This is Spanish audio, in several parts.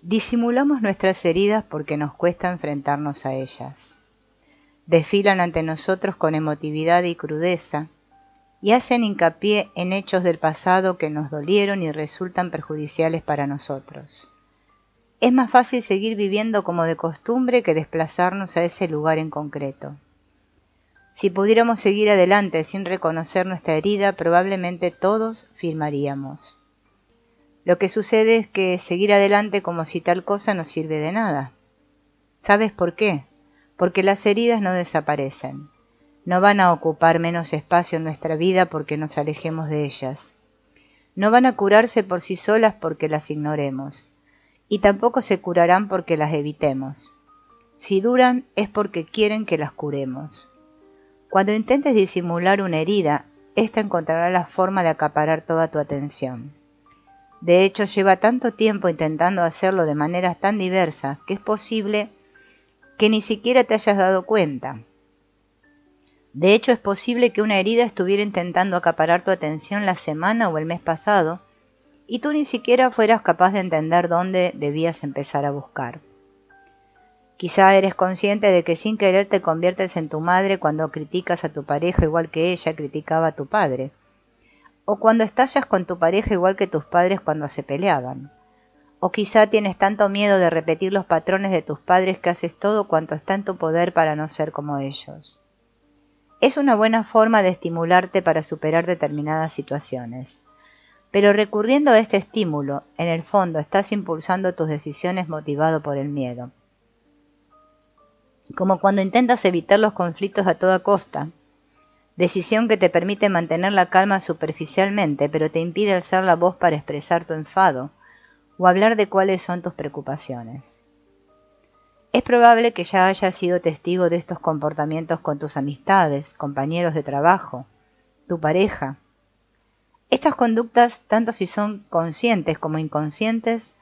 Disimulamos nuestras heridas porque nos cuesta enfrentarnos a ellas. Desfilan ante nosotros con emotividad y crudeza, y hacen hincapié en hechos del pasado que nos dolieron y resultan perjudiciales para nosotros. Es más fácil seguir viviendo como de costumbre que desplazarnos a ese lugar en concreto. Si pudiéramos seguir adelante sin reconocer nuestra herida, probablemente todos firmaríamos. Lo que sucede es que seguir adelante como si tal cosa no sirve de nada. ¿Sabes por qué? Porque las heridas no desaparecen. No van a ocupar menos espacio en nuestra vida porque nos alejemos de ellas. No van a curarse por sí solas porque las ignoremos. Y tampoco se curarán porque las evitemos. Si duran es porque quieren que las curemos. Cuando intentes disimular una herida, ésta encontrará la forma de acaparar toda tu atención. De hecho, lleva tanto tiempo intentando hacerlo de maneras tan diversas que es posible que ni siquiera te hayas dado cuenta. De hecho, es posible que una herida estuviera intentando acaparar tu atención la semana o el mes pasado y tú ni siquiera fueras capaz de entender dónde debías empezar a buscar. Quizá eres consciente de que sin querer te conviertes en tu madre cuando criticas a tu pareja igual que ella criticaba a tu padre, o cuando estallas con tu pareja igual que tus padres cuando se peleaban. O quizá tienes tanto miedo de repetir los patrones de tus padres que haces todo cuanto está en tu poder para no ser como ellos. Es una buena forma de estimularte para superar determinadas situaciones. Pero recurriendo a este estímulo, en el fondo estás impulsando tus decisiones motivado por el miedo. Como cuando intentas evitar los conflictos a toda costa, decisión que te permite mantener la calma superficialmente, pero te impide alzar la voz para expresar tu enfado o hablar de cuáles son tus preocupaciones. Es probable que ya hayas sido testigo de estos comportamientos con tus amistades, compañeros de trabajo, tu pareja. Estas conductas, tanto si son conscientes como inconscientes,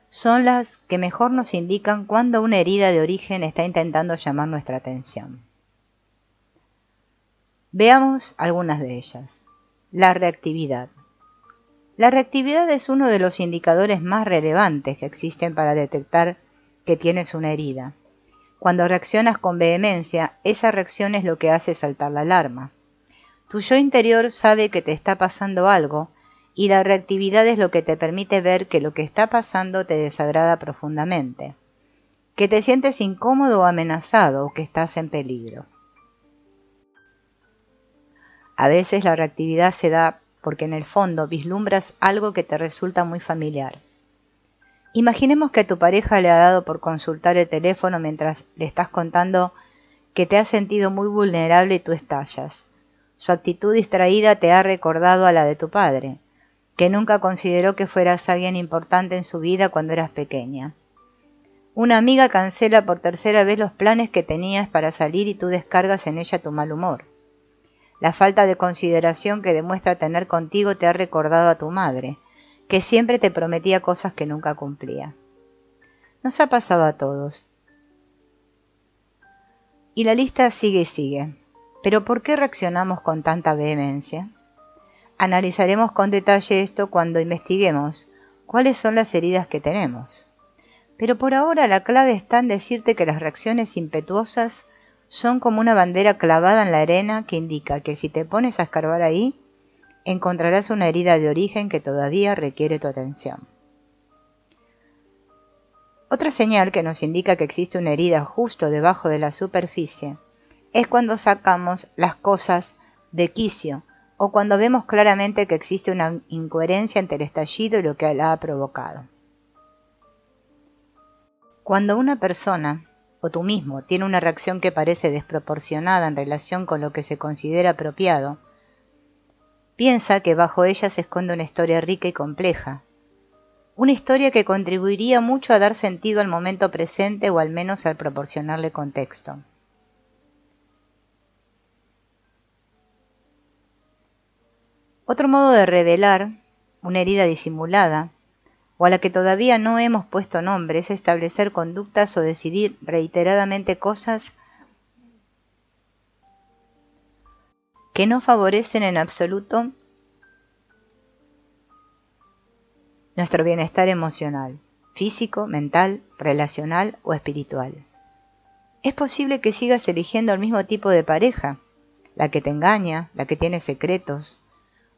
son las que mejor nos indican cuando una herida de origen está intentando llamar nuestra atención. Veamos algunas de ellas. La reactividad. La reactividad es uno de los indicadores más relevantes que existen para detectar que tienes una herida. Cuando reaccionas con vehemencia, esa reacción es lo que hace saltar la alarma. Tu yo interior sabe que te está pasando algo y la reactividad es lo que te permite ver que lo que está pasando te desagrada profundamente, que te sientes incómodo o amenazado o que estás en peligro. A veces la reactividad se da porque en el fondo vislumbras algo que te resulta muy familiar. Imaginemos que a tu pareja le ha dado por consultar el teléfono mientras le estás contando que te has sentido muy vulnerable y tú estallas. Su actitud distraída te ha recordado a la de tu padre, que nunca consideró que fueras alguien importante en su vida cuando eras pequeña. Una amiga cancela por tercera vez los planes que tenías para salir y tú descargas en ella tu mal humor. La falta de consideración que demuestra tener contigo te ha recordado a tu madre, que siempre te prometía cosas que nunca cumplía. Nos ha pasado a todos. Y la lista sigue y sigue. ¿Pero por qué reaccionamos con tanta vehemencia? Analizaremos con detalle esto cuando investiguemos cuáles son las heridas que tenemos. Pero por ahora la clave está en decirte que las reacciones impetuosas son como una bandera clavada en la arena que indica que si te pones a escarbar ahí, encontrarás una herida de origen que todavía requiere tu atención. Otra señal que nos indica que existe una herida justo debajo de la superficie es cuando sacamos las cosas de quicio o cuando vemos claramente que existe una incoherencia entre el estallido y lo que la ha provocado. Cuando una persona o tú mismo tiene una reacción que parece desproporcionada en relación con lo que se considera apropiado, piensa que bajo ella se esconde una historia rica y compleja, una historia que contribuiría mucho a dar sentido al momento presente o al menos al proporcionarle contexto. Otro modo de revelar una herida disimulada o a la que todavía no hemos puesto nombre es establecer conductas o decidir reiteradamente cosas que no favorecen en absoluto nuestro bienestar emocional. físico, mental, relacional o espiritual. Es posible que sigas eligiendo el mismo tipo de pareja, la que te engaña, la que tiene secretos,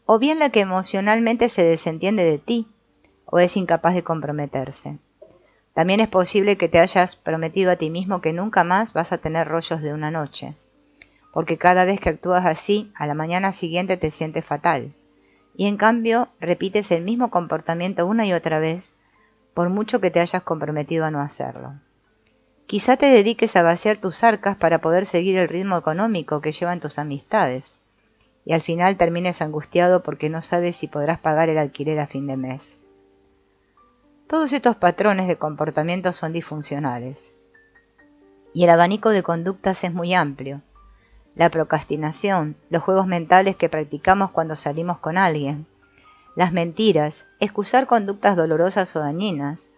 o bien la que emocionalmente se desentiende de ti o es incapaz de comprometerse. También es posible que te hayas prometido a ti mismo que nunca más vas a tener rollos de una noche, porque cada vez que actúas así, a la mañana siguiente te sientes fatal, y en cambio repites el mismo comportamiento una y otra vez, por mucho que te hayas comprometido a no hacerlo. Quizá te dediques a vaciar tus arcas para poder seguir el ritmo económico que llevan tus amistades, y al final termines angustiado porque no sabes si podrás pagar el alquiler a fin de mes. Todos estos patrones de comportamiento son disfuncionales, y el abanico de conductas es muy amplio. La procrastinación, los juegos mentales que practicamos cuando salimos con alguien, las mentiras, excusar conductas dolorosas o dañinas,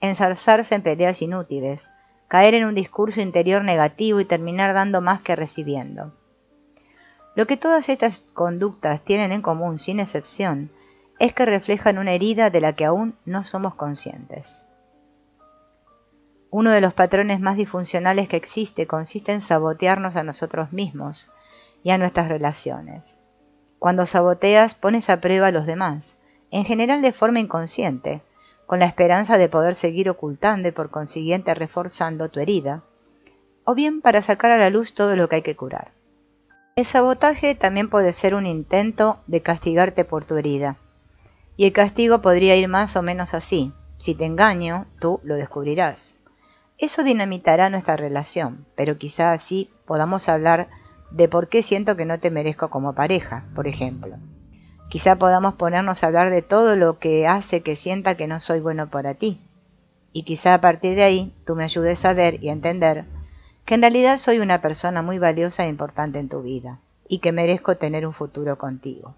enzarzarse en peleas inútiles, caer en un discurso interior negativo y terminar dando más que recibiendo. Lo que todas estas conductas tienen en común, sin excepción, es que reflejan una herida de la que aún no somos conscientes. Uno de los patrones más disfuncionales que existe consiste en sabotearnos a nosotros mismos y a nuestras relaciones. Cuando saboteas, pones a prueba a los demás, en general de forma inconsciente, con la esperanza de poder seguir ocultando y por consiguiente reforzando tu herida, o bien para sacar a la luz todo lo que hay que curar. El sabotaje también puede ser un intento de castigarte por tu herida, y el castigo podría ir más o menos así: si te engaño, tú lo descubrirás. Eso dinamitará nuestra relación, pero quizá así podamos hablar de por qué siento que no te merezco como pareja, por ejemplo. Quizá podamos ponernos a hablar de todo lo que hace que sienta que no soy bueno para ti. Y quizá a partir de ahí tú me ayudes a ver y a entender que en realidad soy una persona muy valiosa e importante en tu vida, y que merezco tener un futuro contigo.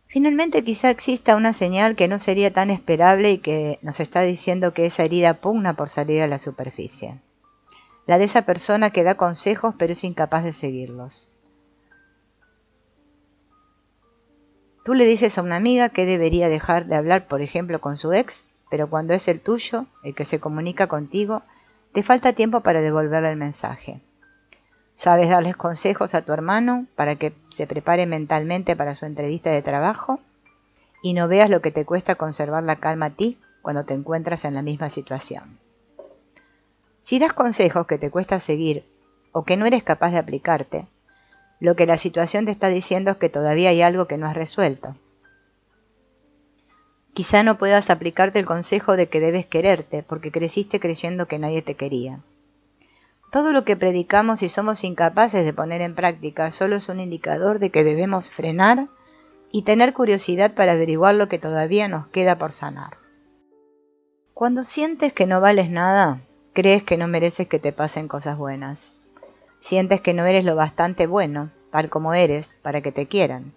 Finalmente quizá exista una señal que no sería tan esperable y que nos está diciendo que esa herida pugna por salir a la superficie. La de esa persona que da consejos pero es incapaz de seguirlos. Tú le dices a una amiga que debería dejar de hablar, por ejemplo, con su ex, pero cuando es el tuyo, el que se comunica contigo, te falta tiempo para devolverle el mensaje. ¿Sabes darles consejos a tu hermano para que se prepare mentalmente para su entrevista de trabajo? Y no veas lo que te cuesta conservar la calma a ti cuando te encuentras en la misma situación. Si das consejos que te cuesta seguir o que no eres capaz de aplicarte, lo que la situación te está diciendo es que todavía hay algo que no has resuelto. Quizá no puedas aplicarte el consejo de que debes quererte porque creciste creyendo que nadie te quería. Todo lo que predicamos y somos incapaces de poner en práctica solo es un indicador de que debemos frenar y tener curiosidad para averiguar lo que todavía nos queda por sanar. Cuando sientes que no vales nada, crees que no mereces que te pasen cosas buenas. Sientes que no eres lo bastante bueno, tal como eres, para que te quieran,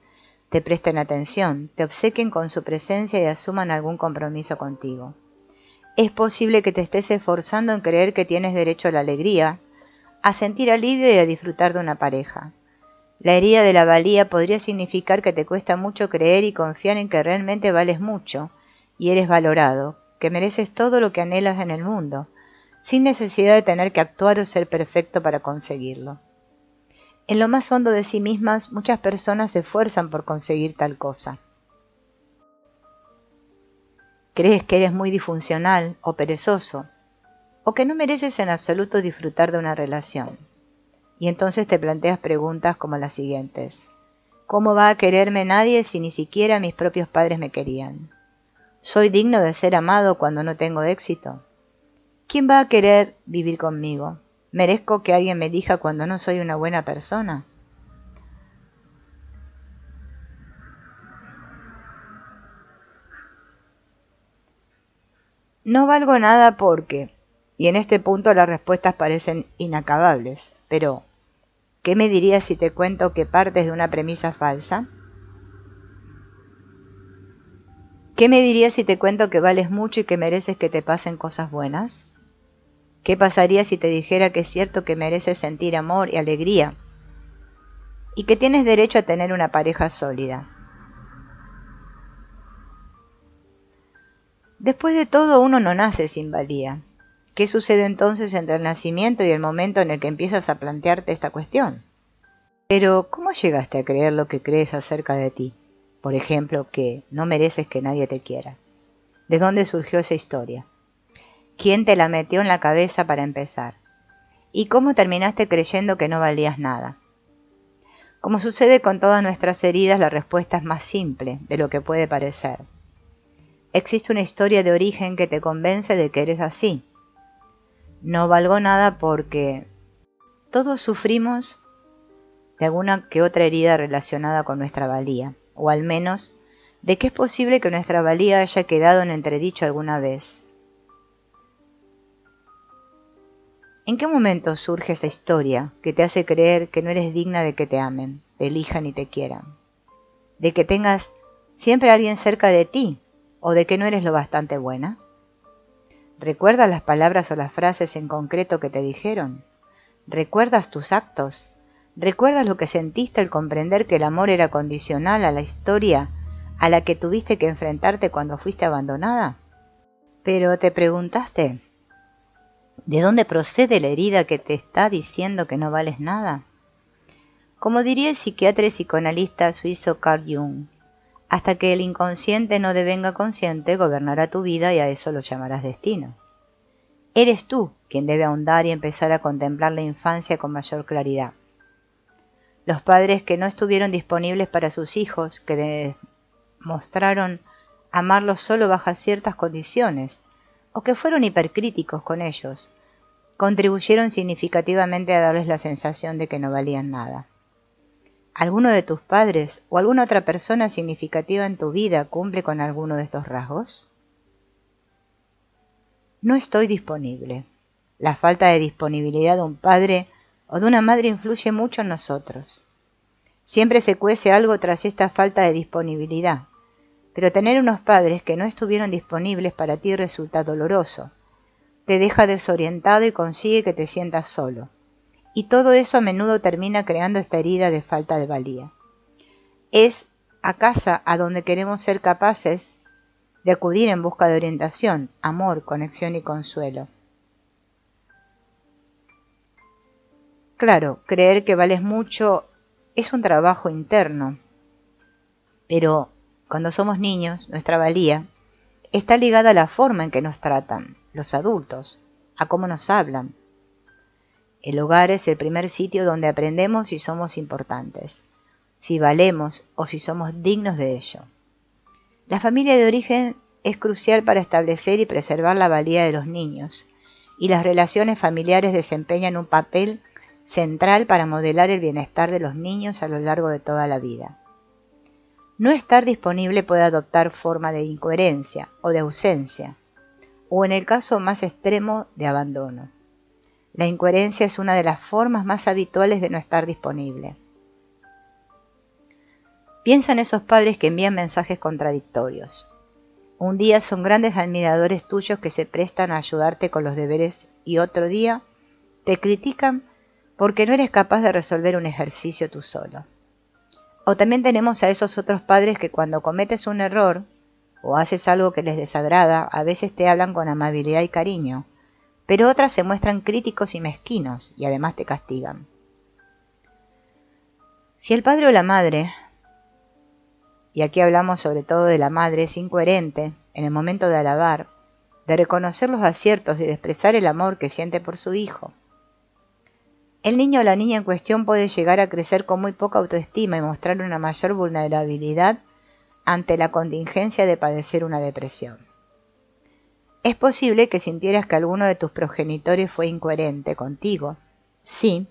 te presten atención, te obsequien con su presencia y asuman algún compromiso contigo. Es posible que te estés esforzando en creer que tienes derecho a la alegría, a sentir alivio y a disfrutar de una pareja. La herida de la valía podría significar que te cuesta mucho creer y confiar en que realmente vales mucho y eres valorado, que mereces todo lo que anhelas en el mundo, sin necesidad de tener que actuar o ser perfecto para conseguirlo. En lo más hondo de sí mismas, muchas personas se esfuerzan por conseguir tal cosa. Crees que eres muy disfuncional o perezoso, o que no mereces en absoluto disfrutar de una relación. Y entonces te planteas preguntas como las siguientes. ¿Cómo va a quererme nadie si ni siquiera mis propios padres me querían? ¿Soy digno de ser amado cuando no tengo éxito? ¿Quién va a querer vivir conmigo? ¿Merezco que alguien me elija cuando no soy una buena persona? No valgo nada porque, y en este punto las respuestas parecen inacabables, pero ¿qué me dirías si te cuento que partes de una premisa falsa? ¿Qué me dirías si te cuento que vales mucho y que mereces que te pasen cosas buenas? ¿Qué pasaría si te dijera que es cierto que mereces sentir amor y alegría y que tienes derecho a tener una pareja sólida? Después de todo, uno no nace sin valía. ¿Qué sucede entonces entre el nacimiento y el momento en el que empiezas a plantearte esta cuestión? Pero, ¿cómo llegaste a creer lo que crees acerca de ti? Por ejemplo, que no mereces que nadie te quiera. ¿De dónde surgió esa historia? ¿Quién te la metió en la cabeza para empezar? ¿Y cómo terminaste creyendo que no valías nada? Como sucede con todas nuestras heridas, la respuesta es más simple de lo que puede parecer. Existe una historia de origen que te convence de que eres así. No valgo nada porque todos sufrimos de alguna que otra herida relacionada con nuestra valía, o al menos de que es posible que nuestra valía haya quedado en entredicho alguna vez. ¿En qué momento surge esa historia que te hace creer que no eres digna de que te amen, te elijan y te quieran? ¿De que tengas siempre a alguien cerca de ti o de que no eres lo bastante buena? ¿Recuerdas las palabras o las frases en concreto que te dijeron? ¿Recuerdas tus actos? ¿Recuerdas lo que sentiste al comprender que el amor era condicional a la historia a la que tuviste que enfrentarte cuando fuiste abandonada? Pero te preguntaste, ¿de dónde procede la herida que te está diciendo que no vales nada? Como diría el psiquiatra y psicoanalista suizo Carl Jung, hasta que el inconsciente no devenga consciente, gobernará tu vida y a eso lo llamarás destino. Eres tú quien debe ahondar y empezar a contemplar la infancia con mayor claridad. Los padres que no estuvieron disponibles para sus hijos, que demostraron amarlos solo bajo ciertas condiciones, o que fueron hipercríticos con ellos, contribuyeron significativamente a darles la sensación de que no valían nada. ¿Alguno de tus padres o alguna otra persona significativa en tu vida cumple con alguno de estos rasgos? No estoy disponible. La falta de disponibilidad de un padre o de una madre influye mucho en nosotros. Siempre se cuece algo tras esta falta de disponibilidad, pero tener unos padres que no estuvieron disponibles para ti resulta doloroso. Te deja desorientado y consigue que te sientas solo. Y todo eso a menudo termina creando esta herida de falta de valía. Es a casa a donde queremos ser capaces de acudir en busca de orientación, amor, conexión y consuelo. Claro, creer que vales mucho es un trabajo interno, pero cuando somos niños, nuestra valía está ligada a la forma en que nos tratan los adultos, a cómo nos hablan. El hogar es el primer sitio donde aprendemos si somos importantes, si valemos o si somos dignos de ello. La familia de origen es crucial para establecer y preservar la valía de los niños, y las relaciones familiares desempeñan un papel central para modelar el bienestar de los niños a lo largo de toda la vida. No estar disponible puede adoptar forma de incoherencia o de ausencia, o en el caso más extremo, de abandono. La incoherencia es una de las formas más habituales de no estar disponible. Piensa en esos padres que envían mensajes contradictorios. Un día son grandes admiradores tuyos que se prestan a ayudarte con los deberes y otro día te critican porque no eres capaz de resolver un ejercicio tú solo. O también tenemos a esos otros padres que cuando cometes un error o haces algo que les desagrada, a veces te hablan con amabilidad y cariño, pero otras se muestran críticos y mezquinos y además te castigan. Si el padre o la madre, y aquí hablamos sobre todo de la madre, es incoherente en el momento de alabar, de reconocer los aciertos y de expresar el amor que siente por su hijo, el niño o la niña en cuestión puede llegar a crecer con muy poca autoestima y mostrar una mayor vulnerabilidad ante la contingencia de padecer una depresión. Es posible que sintieras que alguno de tus progenitores fue incoherente contigo. Sí,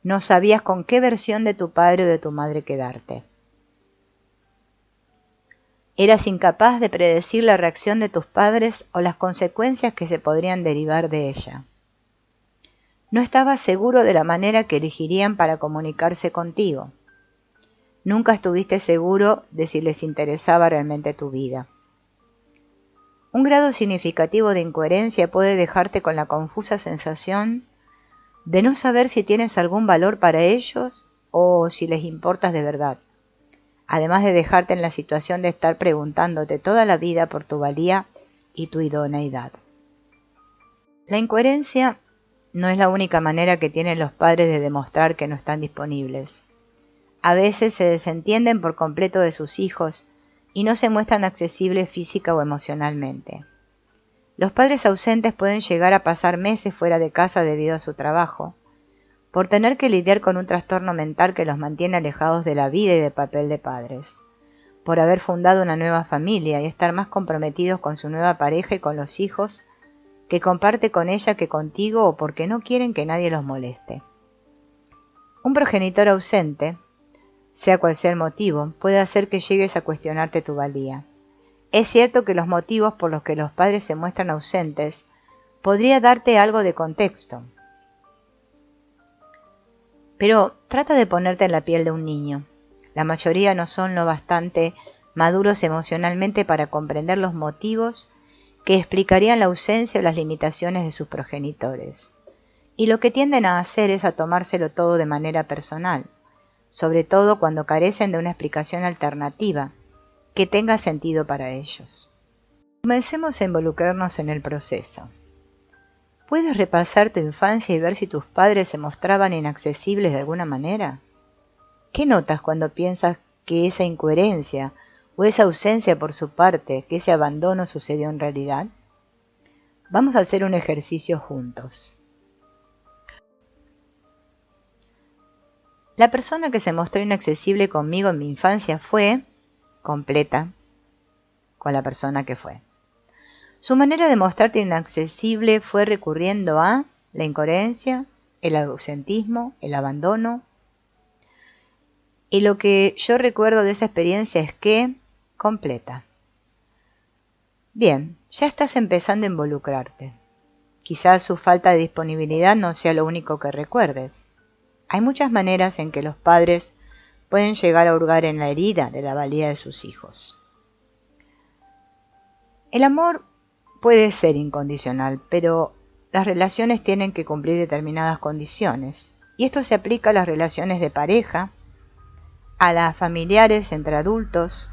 no sabías con qué versión de tu padre o de tu madre quedarte. Eras incapaz de predecir la reacción de tus padres o las consecuencias que se podrían derivar de ella. No estabas seguro de la manera que elegirían para comunicarse contigo. Nunca estuviste seguro de si les interesaba realmente tu vida. Un grado significativo de incoherencia puede dejarte con la confusa sensación de no saber si tienes algún valor para ellos o si les importas de verdad, además de dejarte en la situación de estar preguntándote toda la vida por tu valía y tu idoneidad. La incoherencia no es la única manera que tienen los padres de demostrar que no están disponibles. A veces se desentienden por completo de sus hijos y no se muestran accesibles física o emocionalmente. Los padres ausentes pueden llegar a pasar meses fuera de casa debido a su trabajo, por tener que lidiar con un trastorno mental que los mantiene alejados de la vida y del papel de padres, por haber fundado una nueva familia y estar más comprometidos con su nueva pareja y con los hijos que comparte con ella que contigo, o porque no quieren que nadie los moleste. Un progenitor ausente, sea cual sea el motivo, puede hacer que llegues a cuestionarte tu valía. Es cierto que los motivos por los que los padres se muestran ausentes podría darte algo de contexto. Pero trata de ponerte en la piel de un niño. La mayoría no son lo bastante maduros emocionalmente para comprender los motivos que explicarían la ausencia o las limitaciones de sus progenitores. Y lo que tienden a hacer es a tomárselo todo de manera personal, sobre todo cuando carecen de una explicación alternativa que tenga sentido para ellos. Comencemos a involucrarnos en el proceso. ¿Puedes repasar tu infancia y ver si tus padres se mostraban inaccesibles de alguna manera? ¿Qué notas cuando piensas que esa incoherencia o esa ausencia por su parte, que ese abandono sucedió en realidad? Vamos a hacer un ejercicio juntos. La persona que se mostró inaccesible conmigo en mi infancia fue completa con la persona que fue. Su manera de mostrarte inaccesible fue recurriendo a la incoherencia, el ausentismo, el abandono. Y lo que yo recuerdo de esa experiencia es que completa. Bien, ya estás empezando a involucrarte. Quizás su falta de disponibilidad no sea lo único que recuerdes. Hay muchas maneras en que los padres pueden llegar a hurgar en la herida de la valía de sus hijos. El amor puede ser incondicional, pero las relaciones tienen que cumplir determinadas condiciones, y esto se aplica a las relaciones de pareja, a las familiares entre adultos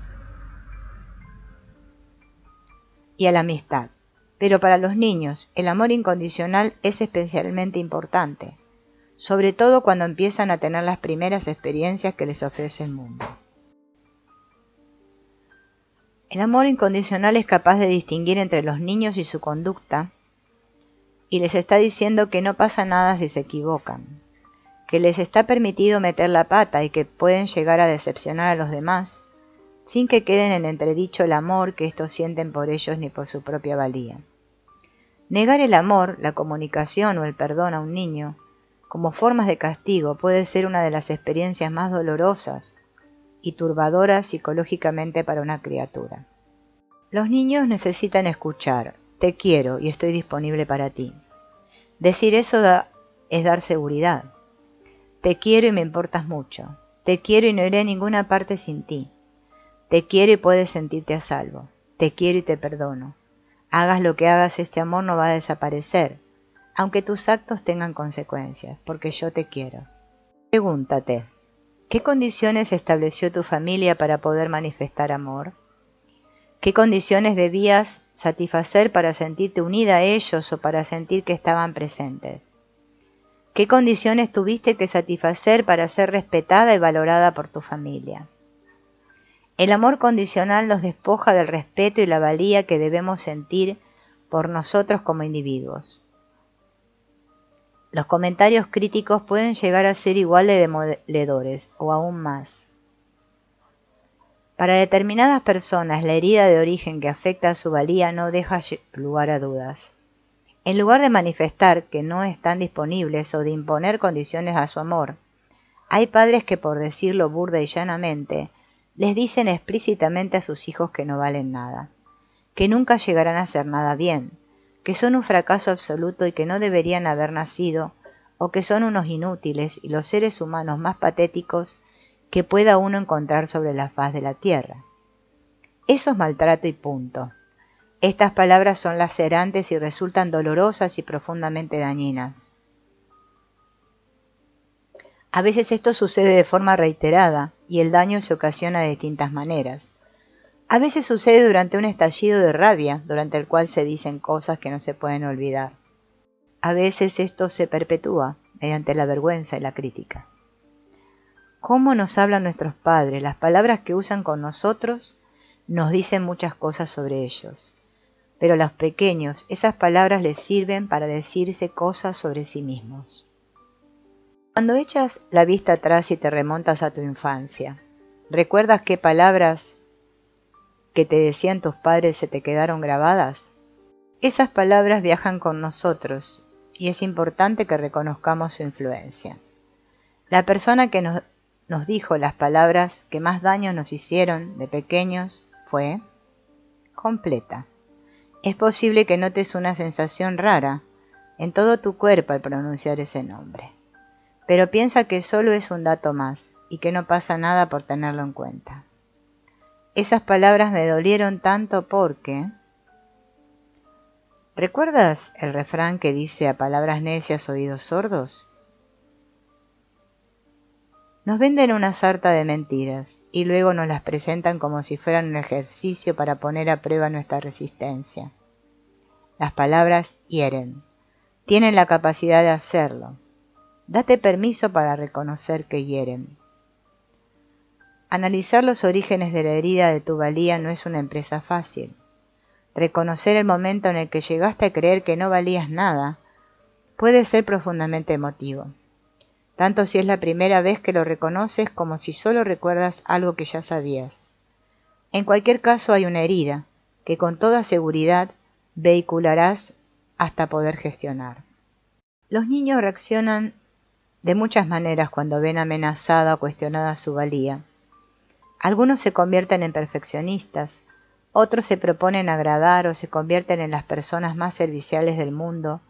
y a la amistad. Pero para los niños, el amor incondicional es especialmente importante, sobre todo cuando empiezan a tener las primeras experiencias que les ofrece el mundo. El amor incondicional es capaz de distinguir entre los niños y su conducta, y les está diciendo que no pasa nada si se equivocan, que les está permitido meter la pata y que pueden llegar a decepcionar a los demás, sin que queden en entredicho el amor que estos sienten por ellos ni por su propia valía. Negar el amor, la comunicación o el perdón a un niño, como formas de castigo, puede ser una de las experiencias más dolorosas y turbadoras psicológicamente para una criatura. Los niños necesitan escuchar, te quiero y estoy disponible para ti. Decir eso es dar seguridad. Te quiero y me importas mucho. Te quiero y no iré a ninguna parte sin ti. Te quiero y puedes sentirte a salvo. Te quiero y te perdono. Hagas lo que hagas, este amor no va a desaparecer, aunque tus actos tengan consecuencias, porque yo te quiero. Pregúntate, ¿qué condiciones estableció tu familia para poder manifestar amor? ¿Qué condiciones debías satisfacer para sentirte unida a ellos o para sentir que estaban presentes? ¿Qué condiciones tuviste que satisfacer para ser respetada y valorada por tu familia? El amor condicional nos despoja del respeto y la valía que debemos sentir por nosotros como individuos. Los comentarios críticos pueden llegar a ser igual de demoledores o aún más. Para determinadas personas, la herida de origen que afecta a su valía no deja lugar a dudas. En lugar de manifestar que no están disponibles o de imponer condiciones a su amor, hay padres que, por decirlo burda y llanamente, les dicen explícitamente a sus hijos que no valen nada, que nunca llegarán a hacer nada bien, que son un fracaso absoluto y que no deberían haber nacido, o que son unos inútiles y los seres humanos más patéticos que pueda uno encontrar sobre la faz de la tierra. Eso es maltrato y punto. Estas palabras son lacerantes y resultan dolorosas y profundamente dañinas. A veces esto sucede de forma reiterada y el daño se ocasiona de distintas maneras. A veces sucede durante un estallido de rabia, durante el cual se dicen cosas que no se pueden olvidar. A veces esto se perpetúa mediante la vergüenza y la crítica. ¿Cómo nos hablan nuestros padres? Las palabras que usan con nosotros nos dicen muchas cosas sobre ellos. Pero a los pequeños esas palabras les sirven para decirse cosas sobre sí mismos. Cuando echas la vista atrás y te remontas a tu infancia, ¿recuerdas qué palabras que te decían tus padres se te quedaron grabadas? Esas palabras viajan con nosotros y es importante que reconozcamos su influencia. La persona que nos dijo las palabras que más daño nos hicieron de pequeños fue completa. Es posible que notes una sensación rara en todo tu cuerpo al pronunciar ese nombre, pero piensa que solo es un dato más y que no pasa nada por tenerlo en cuenta. Esas palabras me dolieron tanto porque... ¿Recuerdas el refrán que dice a palabras necias oídos sordos? Nos venden una sarta de mentiras y luego nos las presentan como si fueran un ejercicio para poner a prueba nuestra resistencia. Las palabras hieren, tienen la capacidad de hacerlo. Date permiso para reconocer que hieren. Analizar los orígenes de la herida de tu valía no es una empresa fácil. Reconocer el momento en el que llegaste a creer que no valías nada puede ser profundamente emotivo, tanto si es la primera vez que lo reconoces como si solo recuerdas algo que ya sabías. En cualquier caso hay una herida que con toda seguridad vehicularás hasta poder gestionar. Los niños reaccionan de muchas maneras cuando ven amenazada o cuestionada su valía. Algunos se convierten en perfeccionistas, otros se proponen agradar o se convierten en las personas más serviciales del mundo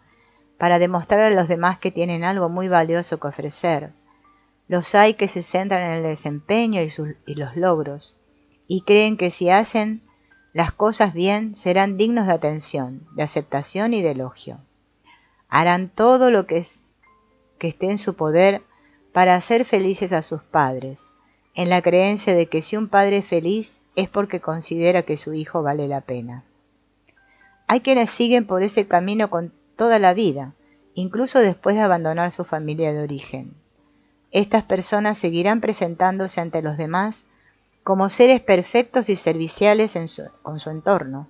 para demostrar a los demás que tienen algo muy valioso que ofrecer. Los hay que se centran en el desempeño y los logros, y creen que si hacen las cosas bien serán dignos de atención, de aceptación y de elogio. Harán todo lo que esté en su poder para hacer felices a sus padres, en la creencia de que si un padre es feliz es porque considera que su hijo vale la pena. Hay quienes siguen por ese camino con toda la vida, incluso después de abandonar su familia de origen. Estas personas seguirán presentándose ante los demás como seres perfectos y serviciales con su entorno,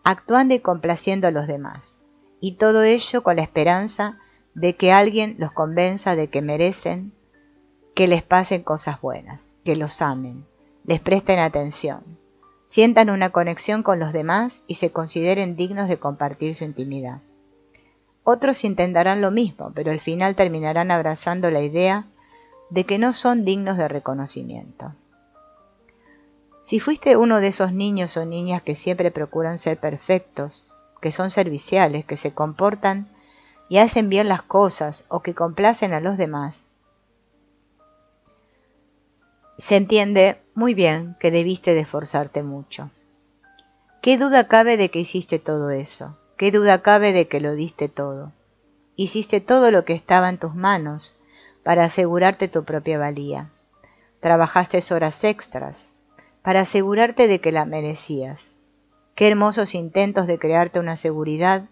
actuando y complaciendo a los demás, y todo ello con la esperanza de que alguien los convenza de que merecen que les pasen cosas buenas, que los amen, les presten atención, sientan una conexión con los demás y se consideren dignos de compartir su intimidad. Otros intentarán lo mismo, pero al final terminarán abrazando la idea de que no son dignos de reconocimiento. Si fuiste uno de esos niños o niñas que siempre procuran ser perfectos, que son serviciales, que se comportan y hacen bien las cosas o que complacen a los demás, se entiende muy bien que debiste de esforzarte mucho. ¿Qué duda cabe de que hiciste todo eso? ¿Qué duda cabe de que lo diste todo? Hiciste todo lo que estaba en tus manos para asegurarte tu propia valía. Trabajaste horas extras para asegurarte de que la merecías. Qué hermosos intentos de crearte una seguridad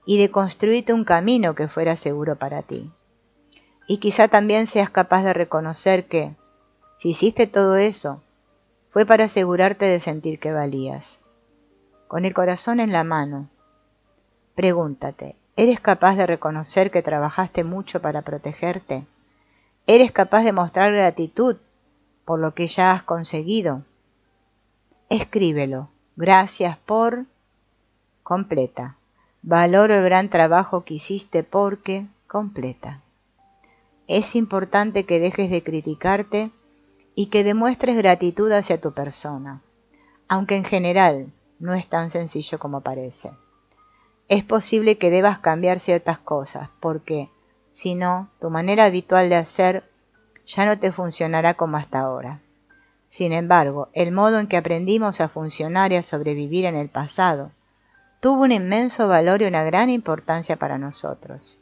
y de construirte un camino que fuera seguro para ti. Y quizá también seas capaz de reconocer que, si hiciste todo eso, fue para asegurarte de sentir que valías. Con el corazón en la mano, pregúntate, ¿eres capaz de reconocer que trabajaste mucho para protegerte? ¿Eres capaz de mostrar gratitud por lo que ya has conseguido? Escríbelo. Gracias por... completa. Valoro el gran trabajo que hiciste porque... completa. Es importante que dejes de criticarte y que demuestres gratitud hacia tu persona, aunque en general no es tan sencillo como parece. Es posible que debas cambiar ciertas cosas, porque, si no, tu manera habitual de hacer ya no te funcionará como hasta ahora. Sin embargo, el modo en que aprendimos a funcionar y a sobrevivir en el pasado tuvo un inmenso valor y una gran importancia para nosotros.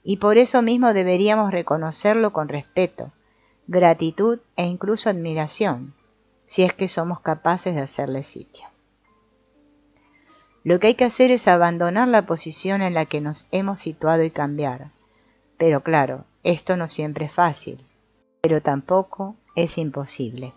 Y por eso mismo deberíamos reconocerlo con respeto, gratitud e incluso admiración, si es que somos capaces de hacerle sitio. Lo que hay que hacer es abandonar la posición en la que nos hemos situado y cambiar. Pero claro, esto no siempre es fácil, pero tampoco es imposible.